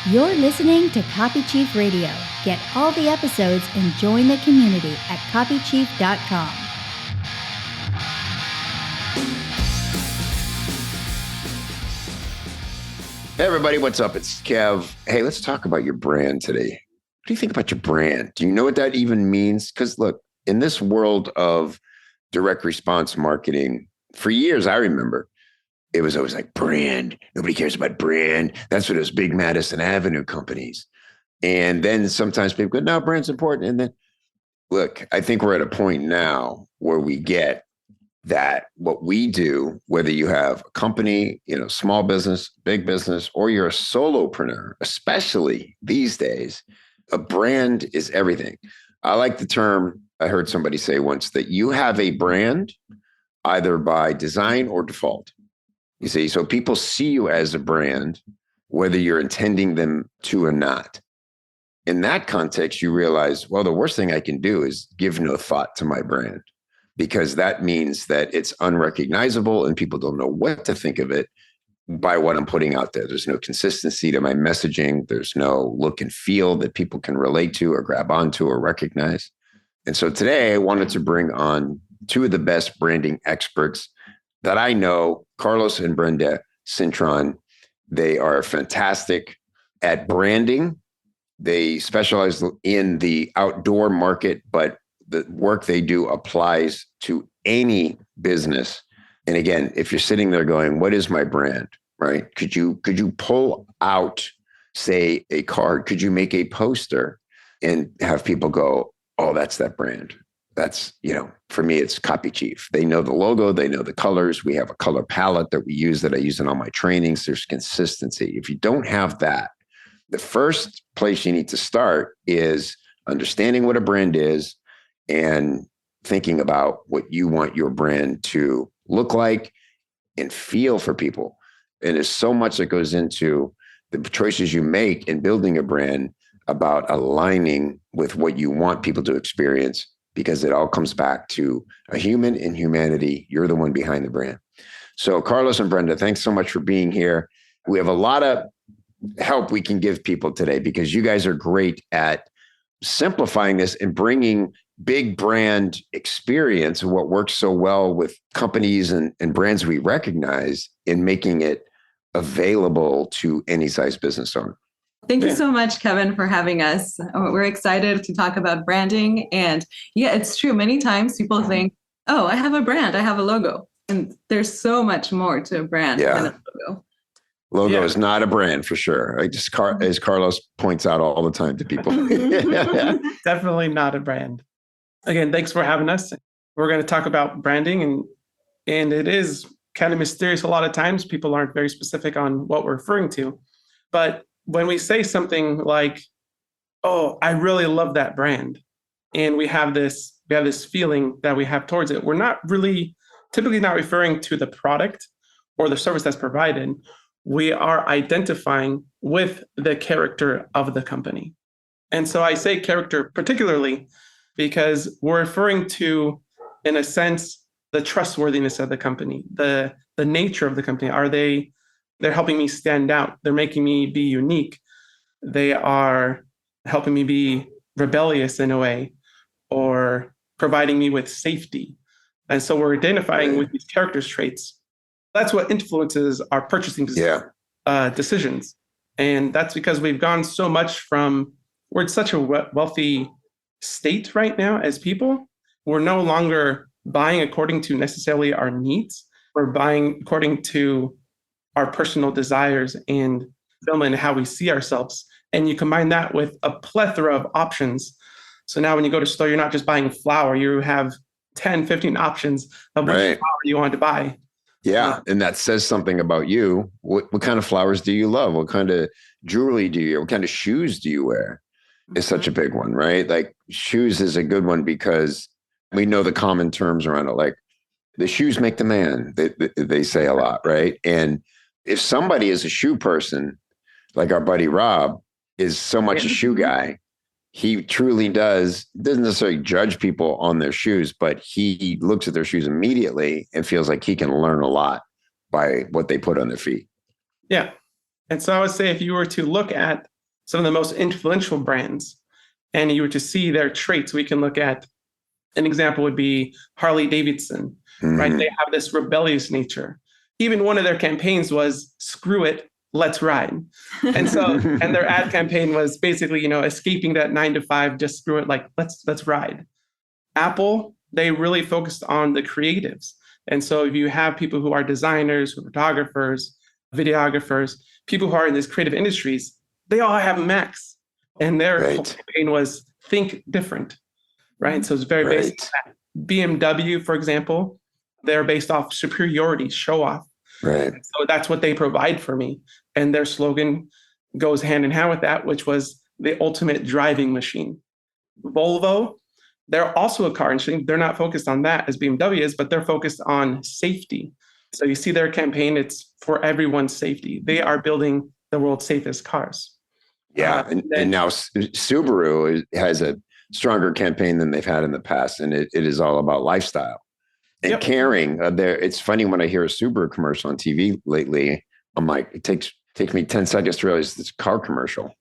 You're listening to Copy Chief Radio. Get all the episodes and join the community at copychief.com. Hey everybody, what's up? It's Kev. Hey, let's talk about your brand today. What do you think about your brand? Do you know what that even means? Because look, in this world of direct response marketing, for years I remember, it was always like brand. Nobody cares about brand. That's what those big Madison Avenue companies. And then sometimes people go, no, brand's important. And then look, I think we're at a point now where we get that what we do, whether you have a company, small business, big business, or you're a solopreneur, especially these days, a brand is everything. I like the term, I heard somebody say once, that you have a brand either by design or default. You see, so people see you as a brand, whether you're intending them to or not. In that context, you realize, well, the worst thing I can do is give no thought to my brand, because that means that it's unrecognizable and people don't know what to think of it by what I'm putting out there. There's no consistency to my messaging. There's no look and feel that people can relate to or grab onto or recognize. And so today I wanted to bring on two of the best branding experts that I know, Carlos and Brenda Citron. They are fantastic at branding. They specialize in the outdoor market, but the work they do applies to any business. And again, if you're sitting there going, what is my brand, right? Could you pull out, say, a card? Could you make a poster and have people go, oh, that's that brand? That's, for me, it's Copy Chief. They know the logo, they know the colors. We have a color palette that we use that I use in all my trainings. There's consistency. If you don't have that, the first place you need to start is understanding what a brand is and thinking about what you want your brand to look like and feel for people. And there's so much that goes into the choices you make in building a brand about aligning with what you want people to experience, because it all comes back to a human and humanity. You're the one behind the brand. So Carlos and Brenda, thanks so much for being here. We have a lot of help we can give people today because you guys are great at simplifying this and bringing big brand experience and what works so well with companies and brands we recognize in making it available to any size business owner. Thank you so much, Kevin, for having us. We're excited to talk about branding. And yeah, it's true. Many times people think, oh, I have a brand, I have a logo. And there's so much more to a brand than a logo. Logo is not a brand for sure. As Carlos points out all the time to people. Definitely not a brand. Again, thanks for having us. We're going to talk about branding, and it is kind of mysterious. A lot of times people aren't very specific on what we're referring to. But when we say something like, oh, I really love that brand, and we have this feeling that we have towards it, we're not really typically not referring to the product or the service that's provided. We are identifying with the character of the company. And so I say character particularly because we're referring to, in a sense, the trustworthiness of the company, the nature of the company. They're helping me stand out. They're making me be unique. They are helping me be rebellious in a way, or providing me with safety. And so we're identifying with these character traits. That's what influences our purchasing decisions. And that's because we've gone so much we're in such a wealthy state right now as people. We're no longer buying according to necessarily our needs. We're buying according to our personal desires and fulfillment and how we see ourselves. And you combine that with a plethora of options. So now when you go to the store, you're not just buying flour, you have 10, 15 options of which flour you want to buy. Yeah. And that says something about you. What kind of flowers do you love? What kind of jewelry do you, what kind of shoes do you wear? Is such a big one, right? Like shoes is a good one because we know the common terms around it. Like the shoes make the man, they say a lot, right? And if somebody is a shoe person, like our buddy Rob is so much a shoe guy, he truly doesn't necessarily judge people on their shoes, but he looks at their shoes immediately and feels like he can learn a lot by what they put on their feet. Yeah. And so I would say if you were to look at some of the most influential brands and you were to see their traits, we can look at an example would be Harley Davidson, right? They have this rebellious nature. Even one of their campaigns was screw it, let's ride. And so, and their ad campaign was basically, escaping that 9 to 5, just screw it, like let's ride. Apple, they really focused on the creatives. And so if you have people who are designers, photographers, videographers, people who are in these creative industries, they all have Macs. And their whole campaign was think different, right? So it's very based on that. BMW, for example, they're based off superiority, show off. Right. So that's what they provide for me. And their slogan goes hand in hand with that, which was the ultimate driving machine. Volvo, they're also a car industry. They're not focused on that as BMW is, but they're focused on safety. So you see their campaign, it's for everyone's safety. They are building the world's safest cars. Yeah. And now Subaru has a stronger campaign than they've had in the past. And it is all about lifestyle and caring. It's funny when I hear a Subaru commercial on TV lately, I'm like, it takes me 10 seconds to realize it's a car commercial.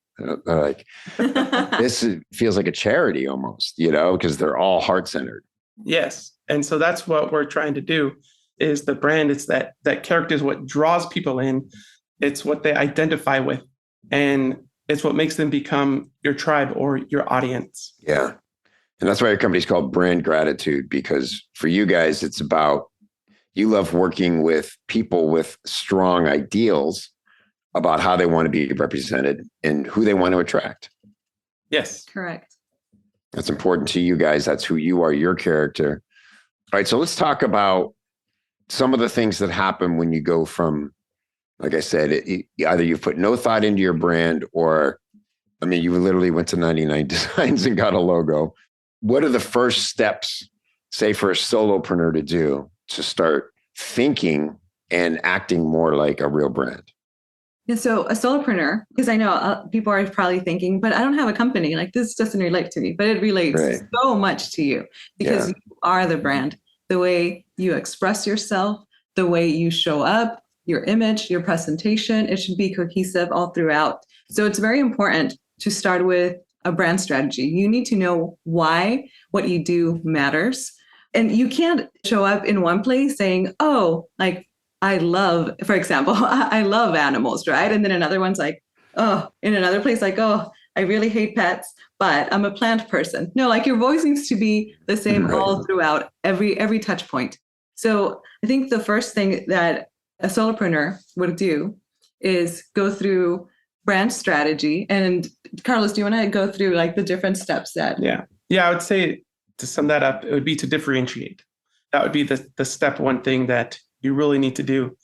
Like this feels like a charity almost, because they're all heart-centered. Yes. And so that's what we're trying to do is the brand. It's that character is what draws people in. It's what they identify with. And it's what makes them become your tribe or your audience. Yeah. And that's why your company's called Brand Gratitude, because for you guys, it's about, you love working with people with strong ideals about how they want to be represented and who they want to attract. Yes. Correct. That's important to you guys. That's who you are, your character. All right. So let's talk about some of the things that happen when you go from, like I said, either you've put no thought into your brand or, you literally went to 99 Designs and got a logo. What are the first steps, say, for a solopreneur to do to start thinking and acting more like a real brand? Yeah, so a solopreneur, because I know people are probably thinking, but I don't have a company. Like this doesn't relate to me, but it relates so much to you because you are the brand. The way you express yourself, the way you show up, your image, your presentation, it should be cohesive all throughout. So it's very important to start with a brand strategy. You need to know why what you do matters. And you can't show up in one place saying, oh, like, I love, for example, I love animals, right? And then another one's like, oh, in another place, like, oh, I really hate pets, but I'm a plant person. No, like your voice needs to be the same all throughout every touch point. So I think the first thing that a solopreneur would do is go through brand strategy. And Carlos, do you want to go through like the different steps that? Yeah, I would say to sum that up, it would be to differentiate. That would be the step one thing that you really need to do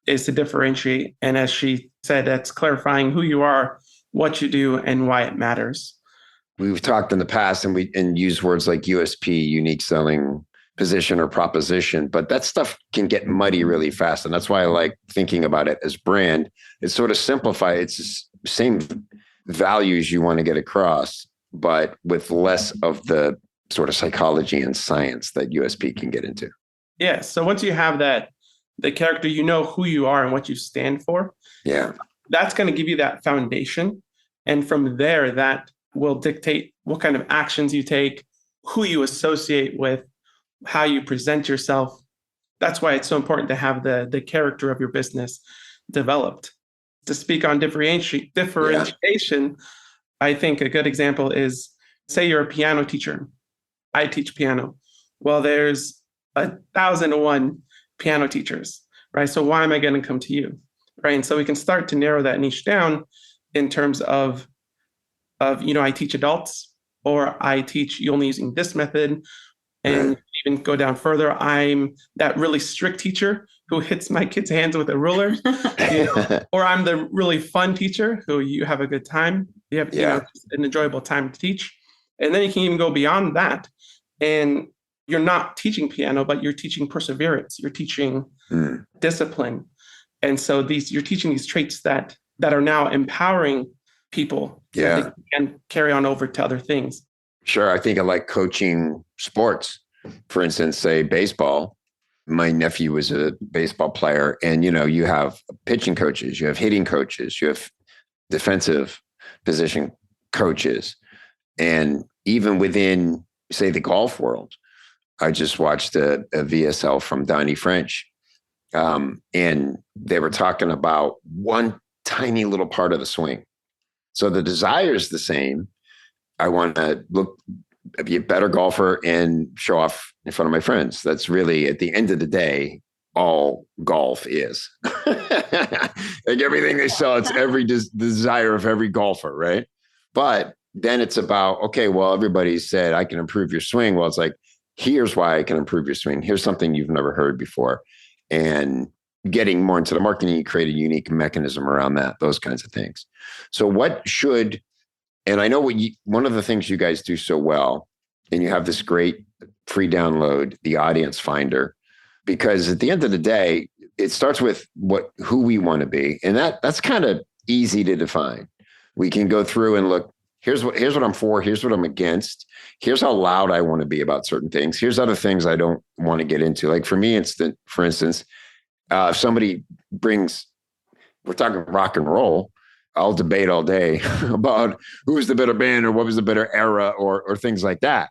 is to differentiate. And as she said, that's clarifying who you are, what you do, and why it matters. We've talked in the past and used words like USP, unique selling position or proposition, but that stuff can get muddy really fast. And that's why I like thinking about it as brand. It's sort of simplified. It's the same values you want to get across, but with less of the sort of psychology and science that USP can get into. Yeah. So once you have that, the character, you know who you are and what you stand for. Yeah. That's going to give you that foundation. And from there, that will dictate what kind of actions you take, who you associate with, how you present yourself. That's why it's so important to have the character of your business developed. To speak on differentiation, I think a good example is, say you're a piano teacher. I teach piano. Well, there's 1,001 piano teachers, right? So why am I going to come to you, right? And so we can start to narrow that niche down in terms of I teach adults, or I teach you only using this method, and even go down further. I'm that really strict teacher who hits my kids' hands with a ruler, or I'm the really fun teacher who you have a good time. You have an enjoyable time to teach. And then you can even go beyond that. And you're not teaching piano, but you're teaching perseverance. You're teaching discipline. And so you're teaching these traits that are now empowering people and carry on over to other things. Sure. I think I like coaching sports. For instance, say baseball. my nephew was a baseball player, and you have pitching coaches, you have hitting coaches, you have defensive position coaches. And even within, say, the golf world, I just watched a VSL from Donnie French. And they were talking about one tiny little part of the swing. So the desire is the same. I want to be a better golfer and show off in front of my friends. That's really, at the end of the day, all golf is. Like everything they sell, it's every desire of every golfer, right? But then it's about, okay, well, everybody said I can improve your swing. Well, it's like, here's why I can improve your swing. Here's something you've never heard before. And getting more into the marketing, you create a unique mechanism around that, those kinds of things. So what should, and I know one of the things you guys do so well, and you have this great free download, the audience finder, because at the end of the day, it starts with who we want to be. And that's kind of easy to define. We can go through and look, here's what I'm for, here's what I'm against, here's how loud I want to be about certain things, here's other things I don't want to get into. Like for me, for instance, if somebody we're talking rock and roll, I'll debate all day about who was the better band or what was the better era or things like that.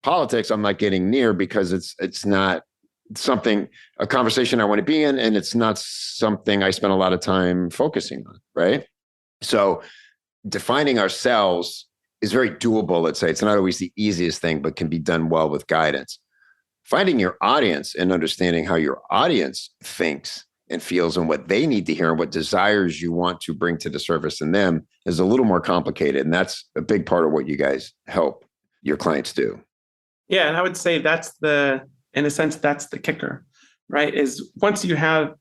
Politics, I'm not getting near, because it's not a conversation I want to be in, and it's not something I spend a lot of time focusing on, right? So defining ourselves is very doable, let's say. It's not always the easiest thing, but can be done well with guidance. Finding your audience and understanding how your audience thinks and feels and what they need to hear and what desires you want to bring to the surface in them is a little more complicated. And that's a big part of what you guys help your clients do. Yeah. And I would say in a sense, that's the kicker, right? Is once you have,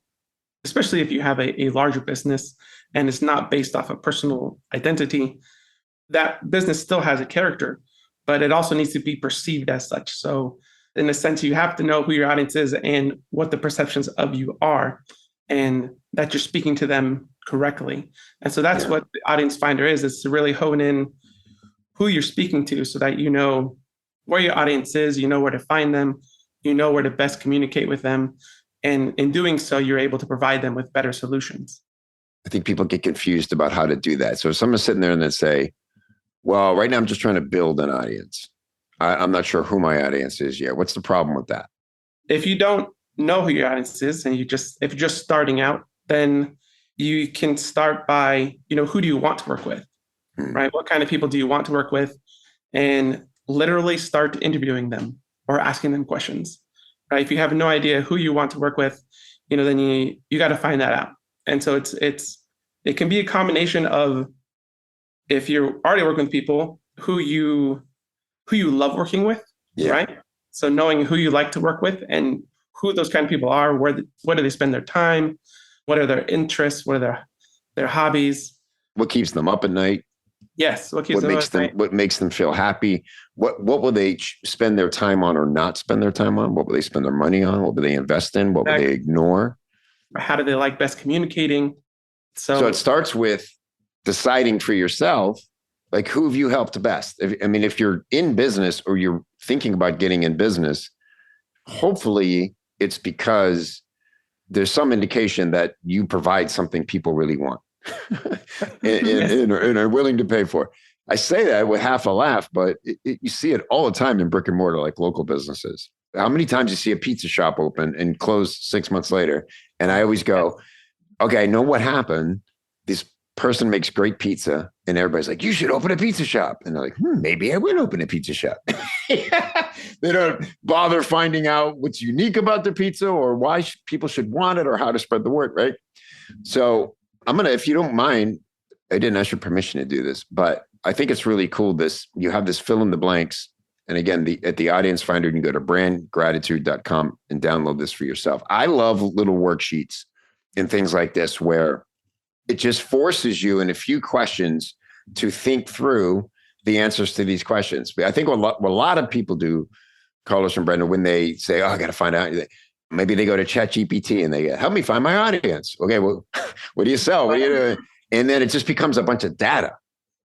especially if you have a larger business and it's not based off of personal identity, that business still has a character, but it also needs to be perceived as such. So in a sense, you have to know who your audience is and what the perceptions of you are, and that you're speaking to them correctly. And so that's what the audience finder is to really hone in who you're speaking to so that you know where your audience is, you know where to find them, you know where to best communicate with them. And in doing so, you're able to provide them with better solutions. I think people get confused about how to do that. So if someone's sitting there and they say, well, right now I'm just trying to build an audience, I'm not sure who my audience is yet. What's the problem with that? If you don't know who your audience is, and if you're just starting out, then you can start by, who do you want to work with, right? What kind of people do you want to work with? And literally start interviewing them or asking them questions, right? If you have no idea who you want to work with, then you got to find that out. And so it can be a combination of, if you're already working with people, who you love working with, right? So knowing who you like to work with and who those kind of people are, where do they spend their time, what are their interests, what are their hobbies, what keeps them up at night. Yes, what makes them feel happy. What will they spend their time on or not spend their time on? What will they spend their money on? What will they invest in? What will they ignore? How do they like best communicating? So it starts with deciding for yourself, like, who have you helped best? If you're in business or you're thinking about getting in business, hopefully it's because there's some indication that you provide something people really want and are willing to pay for. I say that with half a laugh, but you see it all the time in brick and mortar, like local businesses. How many times you see a pizza shop open and close 6 months later? And I always go, okay, I know what happened. This person makes great pizza and everybody's like, you should open a pizza shop. And they're like, maybe I will open a pizza shop. They don't bother finding out what's unique about their pizza or why people should want it or how to spread the word, right? So if you don't mind, I didn't ask your permission to do this, but I think it's really cool. You have this fill in the blanks. And again, at the audience finder, you can go to brandgratitude.com and download this for yourself. I love little worksheets and things like this where it just forces you in a few questions to think through the answers to these questions. But I think what a lot of people do, Carlos and Brenda, when they say, I got to find out, maybe they go to ChatGPT and they go, help me find my audience. Okay, well, what do you sell? What do you do? And then it just becomes a bunch of data,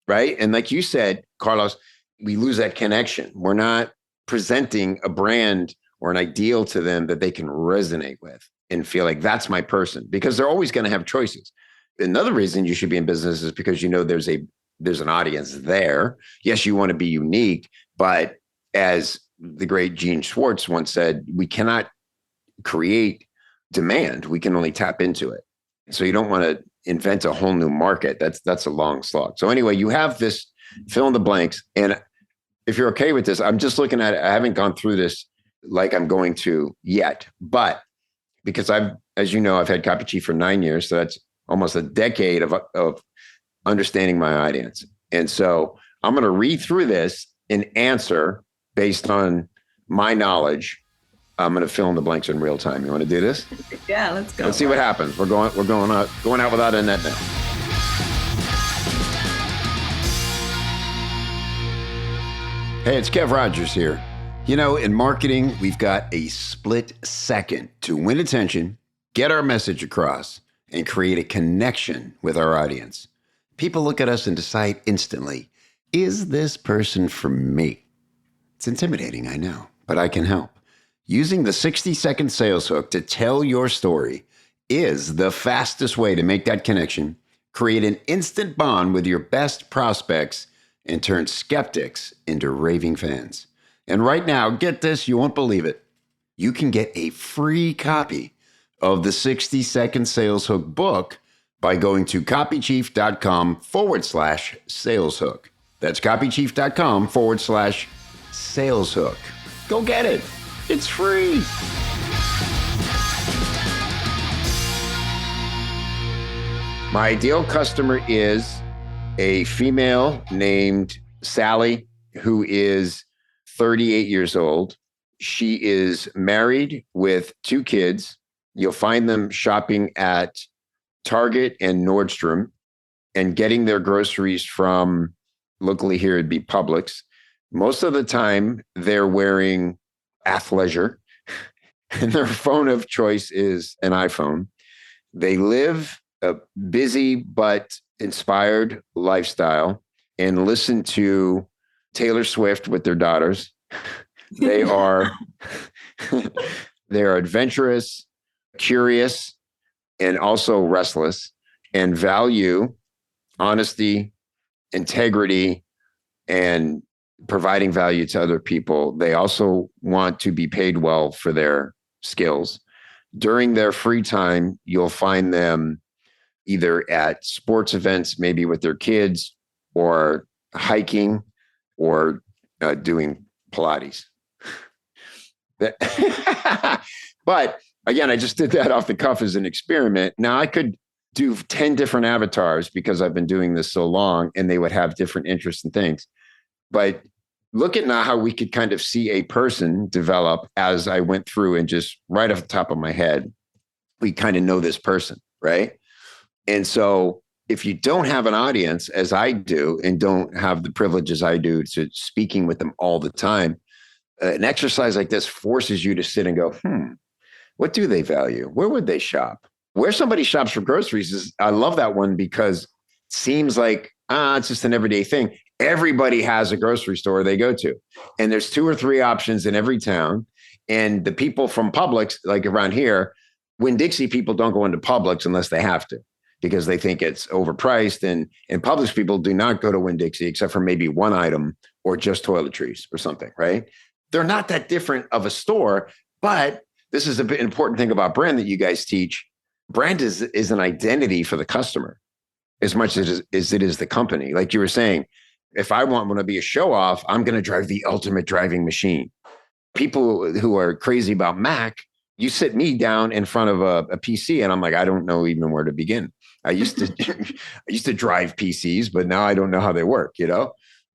right? And like you said, Carlos, we lose that connection. We're not presenting a brand or an ideal to them that they can resonate with and feel like that's my person, because they're always going to have choices. Another reason you should be in business is because there's an audience there. Yes, you want to be unique, but as the great Gene Schwartz once said, we cannot create demand. We can only tap into it. So you don't want to invent a whole new market. That's a long slog. So anyway, you have this fill in the blanks. And if you're okay with this, I'm just looking at it. I haven't gone through this like I'm going to yet, but because as you know, I've had Copy Chief for 9 years. So that's almost a decade of understanding my audience. And so I'm going to read through this and answer based on my knowledge. I'm going to fill in the blanks in real time. You want to do this? Yeah, let's go. Let's see what happens. We're going out without a net now. Hey, it's Kev Rogers here. In marketing, we've got a split second to win attention, get our message across, and create a connection with our audience. People look at us and decide instantly, is this person for me? It's intimidating, I know, but I can help. Using the 60-second sales hook to tell your story is the fastest way to make that connection, create an instant bond with your best prospects, and turn skeptics into raving fans. And right now, get this, you won't believe it. You can get a free copy of the 60-second sales hook book by going to copychief.com/sales hook. That's copychief.com/sales hook. Go get it. It's free. My ideal customer is a female named Sally, who is 38 years old. She is married with 2 kids. You'll find them shopping at Target and Nordstrom and getting their groceries from, locally here, it'd be Publix. Most of the time, they're wearing athleisure, and their phone of choice is an iPhone. They live a busy but inspired lifestyle and listen to Taylor Swift with their daughters. They are adventurous, curious, and also restless, and value honesty, integrity, and providing value to other people. They also want to be paid well for their skills. During their free time, you'll find them either at sports events, maybe with their kids, or hiking, or doing Pilates. But again, I just did that off the cuff as an experiment. Now I could do 10 different avatars because I've been doing this so long, and they would have different interests and things. But look at now how we could kind of see a person develop as I went through, and just right off the top of my head, we kind of know this person, right? And so if you don't have an audience, as I do, and don't have the privileges I do to speaking with them all the time, an exercise like this forces you to sit and go, what do they value? Where would they shop? Where somebody shops for groceries is, I love that one, because it seems like, it's just an everyday thing. Everybody has a grocery store they go to, and there's 2 or 3 options in every town. And the people from Publix, like around here, Winn-Dixie people don't go into Publix unless they have to, because they think it's overpriced. And Publix people do not go to Winn-Dixie except for maybe one item or just toiletries or something, right? They're not that different of a store, but this is an important thing about brand that you guys teach. Brand is an identity for the customer as much as it is the company. Like you were saying, if I want to be a show off, I'm going to drive the ultimate driving machine. People who are crazy about Mac, you sit me down in front of a PC and I'm like, I don't know even where to begin. I used to drive PCs, but now I don't know how they work,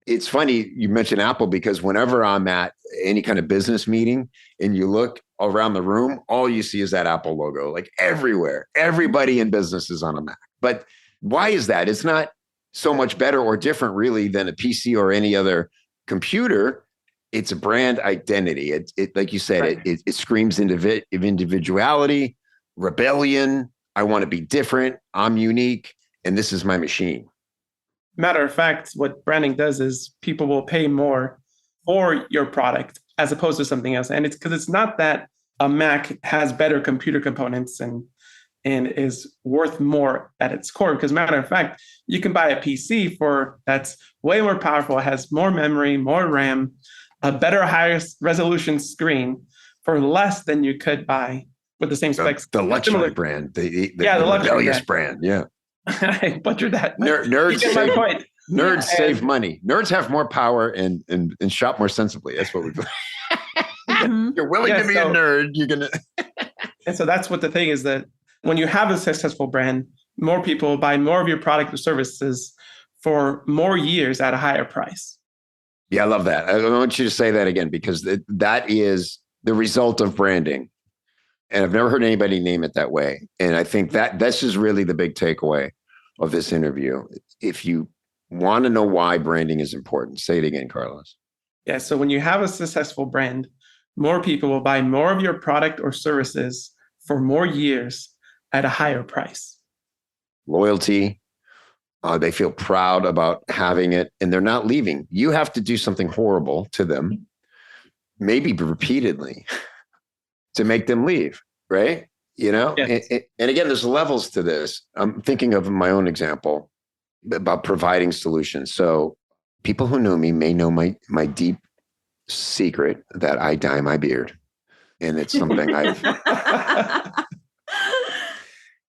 It's funny you mentioned Apple, because whenever I'm at any kind of business meeting and you look around the room, all you see is that Apple logo, like everywhere. Everybody in business is on a Mac. But why is that? It's not so much better or different really than a PC or any other computer. It's a brand identity. It like you said, right. it screams individuality, rebellion. I want to be different. I'm unique, and this is my machine. Matter of fact, what branding does is people will pay more for your product as opposed to something else. And it's because it's not that a Mac has better computer components and is worth more at its core. Because matter of fact, you can buy a PC that's way more powerful, has more memory, more RAM, a better, higher resolution screen for less than you could buy with the same specs. The luxury brand, the rebellious brand. Yeah. I butchered that. Nerds save, my point. Nerds save money. Nerds have more power and shop more sensibly. That's what we do. You're willing to be a nerd. You're going to. And so that's what the thing is, that when you have a successful brand, more people buy more of your product or services for more years at a higher price. Yeah, I love that. I want you to say that again, because that is the result of branding. And I've never heard anybody name it that way. And I think that this is really the big takeaway of this interview. If you want to know why branding is important, say it again, Carlos. Yeah. So when you have a successful brand, more people will buy more of your product or services for more years at a higher price. Loyalty. They feel proud about having it, and they're not leaving. You have to do something horrible to them, maybe repeatedly, to make them leave, right? You know? Yes. And again, there's levels to this. I'm thinking of my own example about providing solutions. So people who know me may know my deep secret that I dye my beard. And it's something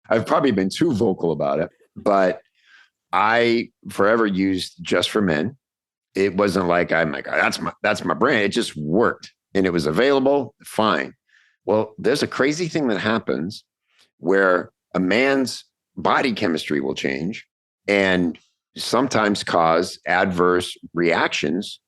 I've probably been too vocal about it, but I forever used Just for Men. It wasn't like I'm like, that's my brand. It just worked and it was available. Fine. Well, there's a crazy thing that happens where a man's body chemistry will change and sometimes cause adverse reactions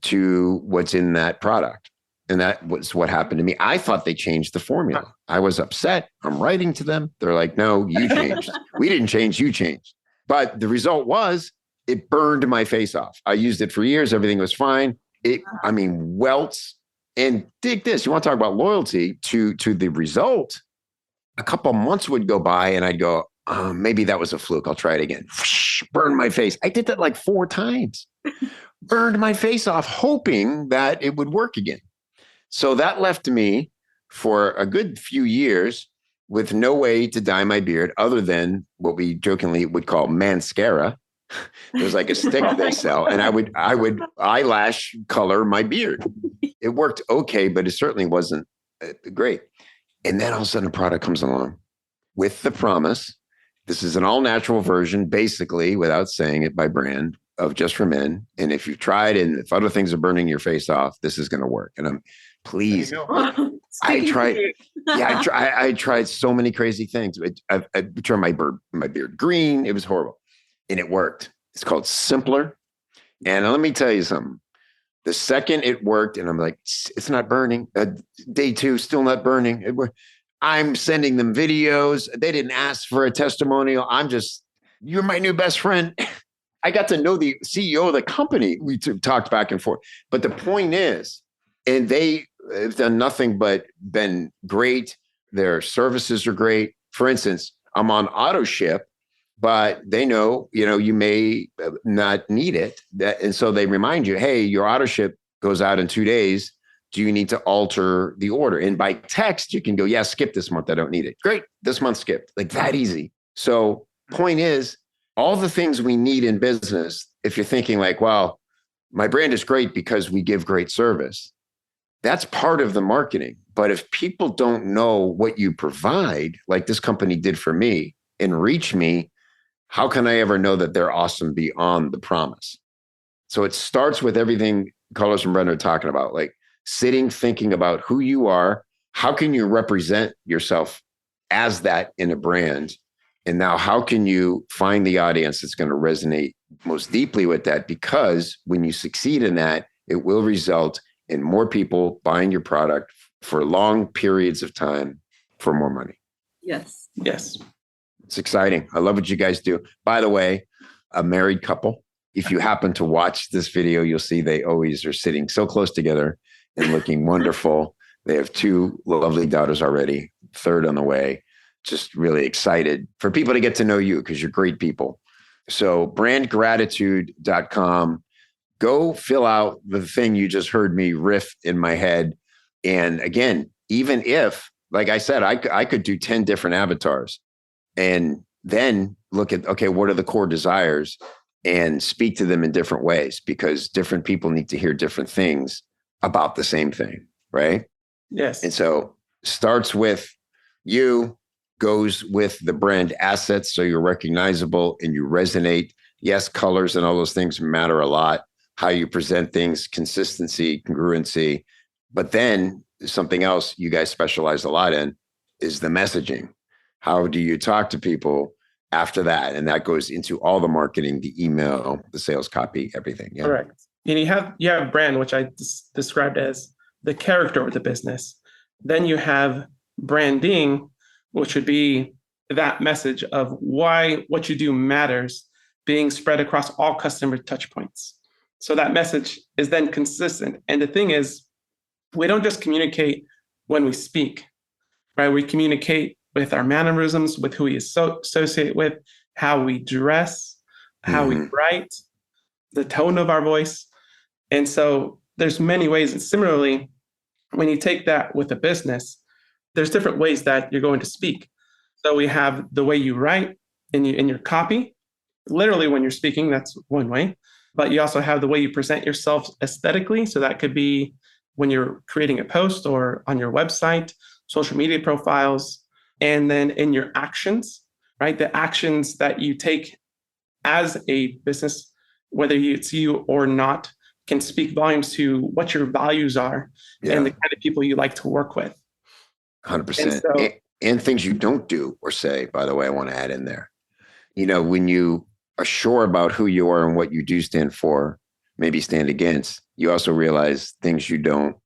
to what's in that product. And that was what happened to me. I thought they changed the formula. I was upset. I'm writing to them. They're like, no, you changed. We didn't change, you changed. But the result was it burned my face off. I used it for years. Everything was fine. Welts. And dig this. You want to talk about loyalty to the result? A couple of months would go by and I'd go, maybe that was a fluke. I'll try it again. Burn my face. I did that like 4 times. Burned my face off, hoping that it would work again. So that left me for a good few years with no way to dye my beard other than what we jokingly would call mascara. It was like a stick they sell, and I would eyelash color my beard. It worked okay, but it certainly wasn't great. And then all of a sudden a product comes along with the promise. This is an all-natural version, basically, without saying it, by brand, of Just for Men. And if you've tried and if other things are burning your face off, this is going to work. And I'm pleased. I tried so many crazy things. I turned my beard green. It was horrible. And it worked. It's called Simpler. And let me tell you something. The second it worked, and I'm like, it's not burning. Day 2, still not burning. I'm sending them videos. They didn't ask for a testimonial. You're my new best friend. I got to know the CEO of the company. We talked back and forth. But the point is, and they have done nothing but been great. Their services are great. For instance, I'm on auto ship, but they know, you may not need it. And so they remind you, hey, your auto ship goes out in 2 days. Do you need to alter the order? And by text, you can go, yeah, skip this month. I don't need it. Great. This month skipped. Like that easy. So point is, all the things we need in business, if you're thinking like, well, my brand is great because we give great service, that's part of the marketing. But if people don't know what you provide, like this company did for me, and reach me, how can I ever know that they're awesome beyond the promise? So it starts with everything Carlos and Brenda are talking about, like sitting, thinking about who you are. How can you represent yourself as that in a brand? And now how can you find the audience that's going to resonate most deeply with that? Because when you succeed in that, it will result in more people buying your product for long periods of time for more money. Yes. Yes. It's exciting. I love what you guys do. By the way, a married couple, if you happen to watch this video, you'll see they always are sitting so close together and looking wonderful. They have 2 lovely daughters already, 3rd on the way. Just really excited for people to get to know you because you're great people. So brandgratitude.com. go fill out the thing you just heard me riff in my head. And again, even if, like I said, I could do 10 different avatars and then look at, okay, what are the core desires and speak to them in different ways, because different people need to hear different things about the same thing, right? Yes. And so starts with you, goes with the brand assets, so you're recognizable and you resonate. Yes, colors and all those things matter a lot. How you present things, consistency, congruency. But then something else you guys specialize a lot in is the messaging. How do you talk to people after that? And that goes into all the marketing, the email, the sales copy, everything. Yeah. Correct. And you have brand, which I described as the character of the business. Then you have branding, which would be that message of why what you do matters being spread across all customer touch points. So that message is then consistent. And the thing is, we don't just communicate when we speak, right? We communicate with our mannerisms, with who we associate with, how we dress, how we write, the tone of our voice. And so there's many ways. And similarly, when you take that with a business, there's different ways that you're going to speak. So we have the way you write in your copy. Literally, when you're speaking, that's one way. But you also have the way you present yourself aesthetically. So that could be when you're creating a post or on your website, social media profiles, and then in your actions, right? The actions that you take as a business, whether it's you or not, can speak volumes to what your values are and the kind of people you like to work with. 100%. And things you don't do or say, by the way, I want to add in there. You know, when you are sure about who you are and what you do stand for, maybe stand against, you also realize things you don't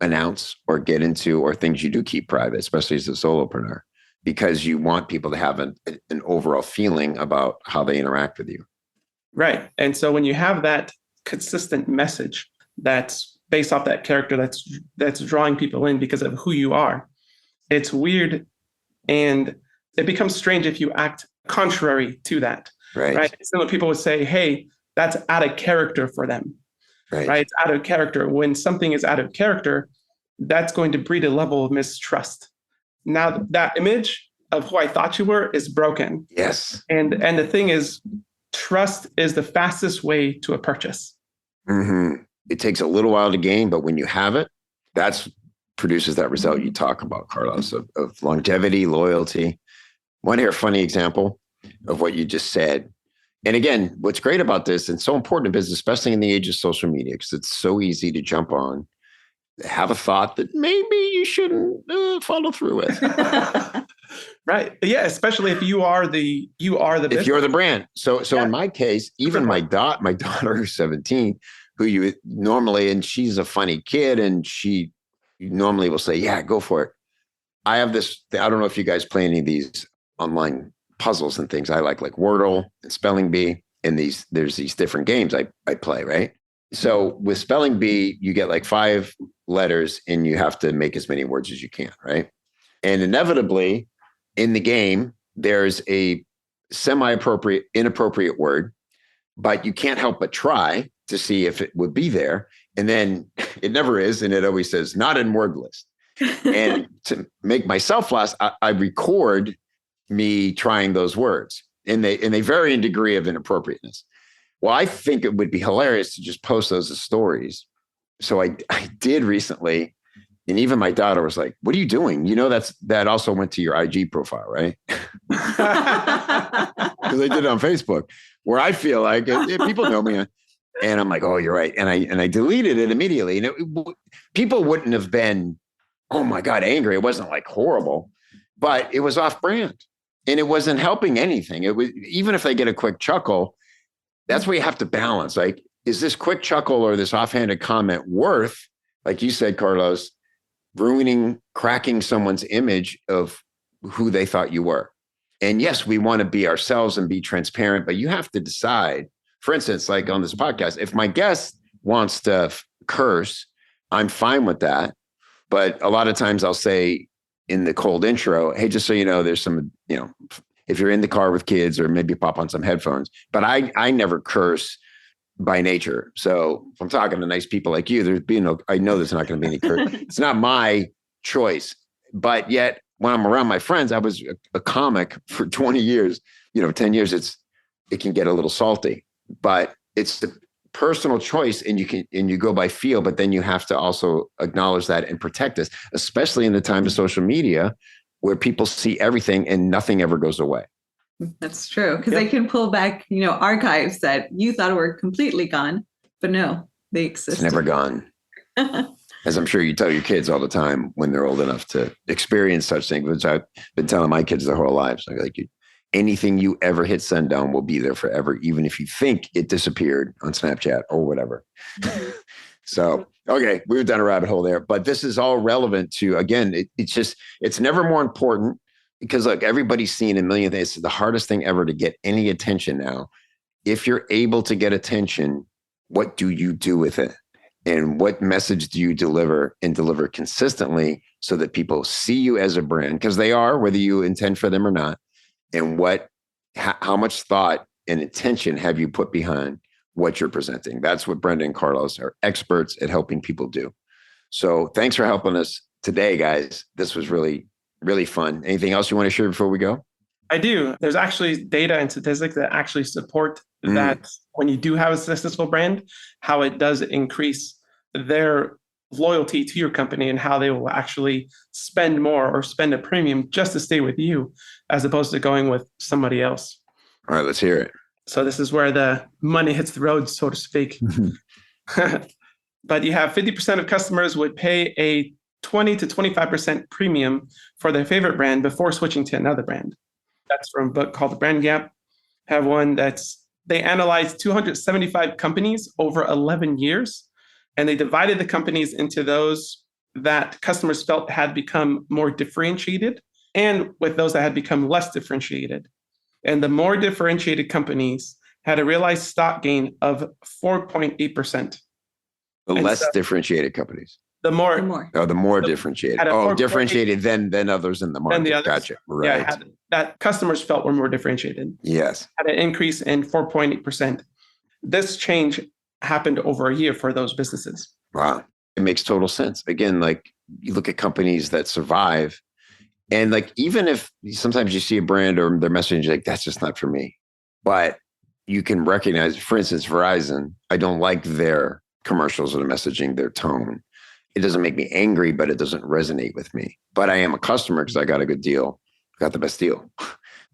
announce or get into, or things you do keep private, especially as a solopreneur, because you want people to have an overall feeling about how they interact with you. Right. And so when you have that consistent message that's based off that character, that's drawing people in because of who you are, it's weird and it becomes strange if you act contrary to that. Right. Some people would say, hey, that's out of character for them. Right. It's out of character. When something is out of character, that's going to breed a level of mistrust. Now that image of who I thought you were is broken. Yes. And the thing is, trust is the fastest way to a purchase. Mm-hmm. It takes a little while to gain, but when you have it, that's produces that result you talk about, Carlos, of longevity, loyalty. Want to hear a funny example of what you just said? And again, what's great about this, and so important in business, especially in the age of social media, because it's so easy to jump on, have a thought that maybe you shouldn't follow through with. Right. Yeah. Especially if you are the if you're the brand. So in my case, even my daughter who's 17, who you normally, and she's a funny kid, and she normally will say, yeah, go for it. I have this, I don't know if you guys play any of these online puzzles and things. I like Wordle and Spelling Bee, and there's these different games I play, right? So with Spelling Bee, you get like 5 letters and you have to make as many words as you can, right? And inevitably in the game, there's a inappropriate word, but you can't help but try to see if it would be there. And then it never is. And it always says, not in word list. And to make myself laugh, I record me trying those words, and they vary in degree of inappropriateness. Well, I think it would be hilarious to just post those as stories. So I did recently, and even my daughter was like, what are you doing? You know, that also went to your IG profile, right? Because I did it on Facebook, where I feel like people know me. And I'm like, oh, you're right. And I deleted it immediately. And people wouldn't have been, oh my God, angry. It wasn't like horrible, but it was off brand. And it wasn't helping anything. It was, even if they get a quick chuckle, that's where you have to balance. Like, is this quick chuckle or this offhanded comment worth, like you said, Carlos, cracking someone's image of who they thought you were? And yes, we want to be ourselves and be transparent, but you have to decide. For instance, like on this podcast, if my guest wants to curse, I'm fine with that. But a lot of times I'll say in the cold intro, hey, just so you know, there's some, if you're in the car with kids, or maybe pop on some headphones, but I never curse by nature. So if I'm talking to nice people like you, I know there's not going to be any it's not my choice. But yet when I'm around my friends, I was a comic for 20 years, 10 years, it can get a little salty, but it's the personal choice, and you go by feel, but then you have to also acknowledge that and protect this, especially in the time of social media where people see everything and nothing ever goes away. That's true. Because they can pull back, archives that you thought were completely gone, but no, they exist. It's never gone. As I'm sure you tell your kids all the time when they're old enough to experience such things, which I've been telling my kids their whole lives. Like anything you ever hit send on will be there forever, even if you think it disappeared on Snapchat or whatever. So, okay, we've done a rabbit hole there, but this is all relevant to, again, it's never more important because look, everybody's seen a million things. It's the hardest thing ever to get any attention now. If you're able to get attention, what do you do with it? And what message do you deliver consistently so that people see you as a brand? Because they are, whether you intend for them or not. And how much thought and attention have you put behind what you're presenting? That's what Brenda and Carlos are experts at helping people do. So thanks for helping us today, guys. This was really, really fun. Anything else you want to share before we go? I do. There's actually data and statistics that actually support that when you do have a successful brand, how it does increase their loyalty to your company and how they will actually spend more or spend a premium just to stay with you as opposed to going with somebody else. All right, let's hear it. So this is where the money hits the road, so to speak. But you have 50% of customers would pay a 20 to 25% premium for their favorite brand before switching to another brand. That's from a book called The Brand Gap. Have one they analyzed 275 companies over 11 years, and they divided the companies into those that customers felt had become more differentiated and with those that had become less differentiated. And the more differentiated companies had a realized stock gain of 4.8%. The less differentiated companies. The more. Oh, the more differentiated. Differentiated than others in the market. Than the others. Gotcha. Right. Yeah, that customers felt were more differentiated. Yes. Had an increase in 4.8%. This change happened over a year for those businesses. Wow. It makes total sense. Again, like you look at companies that survive, and like even if sometimes you see a brand or their messaging, like that's just not for me. But you can recognize, for instance, Verizon, I don't like their commercials or the messaging, their tone. It doesn't make me angry, but it doesn't resonate with me. But I am a customer because I got a good deal, got the best deal.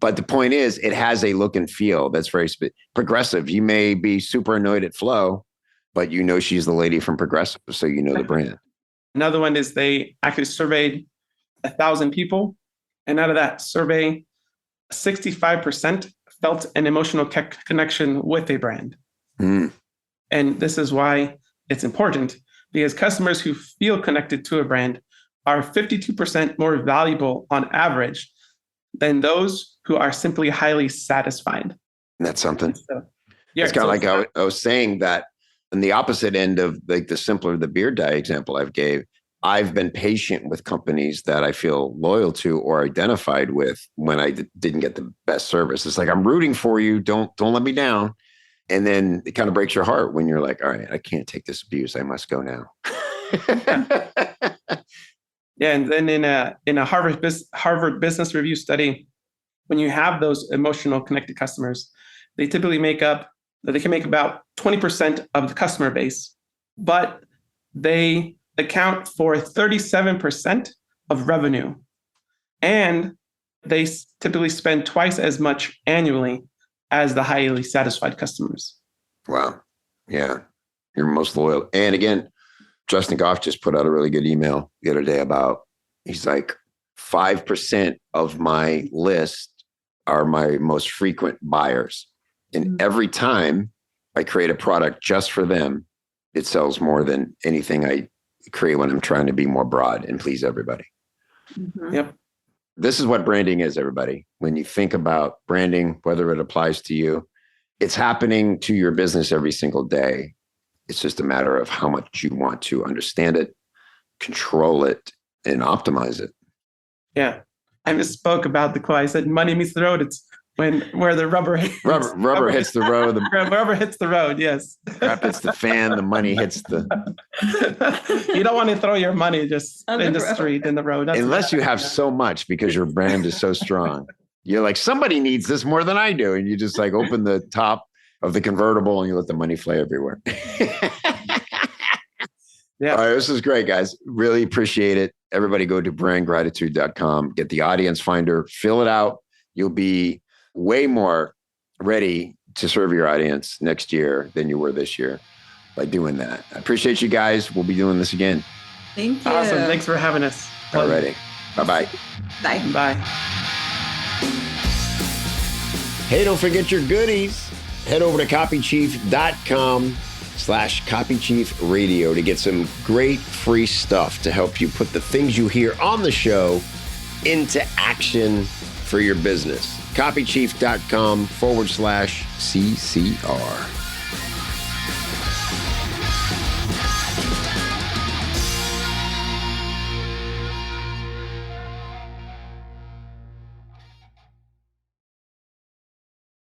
But the point is, it has a look and feel that's very Progressive. You may be super annoyed at Flo, but you know she's the lady from Progressive, so you know the brand. Another one is they actually surveyed 1,000 people, and out of that survey, 65% felt an emotional connection with a brand. And this is why it's important, because customers who feel connected to a brand are 52% more valuable on average than those who are simply highly satisfied. That's something. So, it's kind of like I was saying that on the opposite end of like the simpler the beard dye example I've been patient with companies that I feel loyal to or identified with when I didn't get the best service. It's like, I'm rooting for you. Don't let me down. And then it kind of breaks your heart when you're like, all right, I can't take this abuse. I must go now. Yeah. And then in a Harvard Business Review study, when you have those emotional connected customers, they can make about 20% of the customer base, but they account for 37% of revenue. And they typically spend twice as much annually as the highly satisfied customers. Wow. Yeah. You're most loyal. And again, Justin Goff just put out a really good email the other day he's like, 5% of my list are my most frequent buyers. And every time I create a product just for them, it sells more than anything I create when I'm trying to be more broad and please everybody. Yep. This is what branding is, everybody. When you think about branding, whether it applies to you, it's happening to your business every single day. It's just a matter of how much you want to understand it, control it, and optimize it. Yeah. I misspoke about the quote. I said money meets the road. It's where the rubber hits hits the road. Rubber hits the road. Yes. Crap hits the fan. The money hits the. You don't want to throw your money just in the street, in the road. Unless you have so much because your brand is so strong. You're like, somebody needs this more than I do. And you just like open the top of the convertible and you let the money fly everywhere. Yeah. All right. This is great, guys. Really appreciate it. Everybody go to brandgratitude.com, get the audience finder, fill it out. You'll be way more ready to serve your audience next year than you were this year by doing that. I appreciate you guys. We'll be doing this again. Thank you. Awesome. Thanks for having us. Alrighty. Bye-bye. Bye. Bye. Hey, don't forget your goodies. Head over to copychief.com/copychiefradio to get some great free stuff to help you put the things you hear on the show into action for your business. copychief.com/CCR.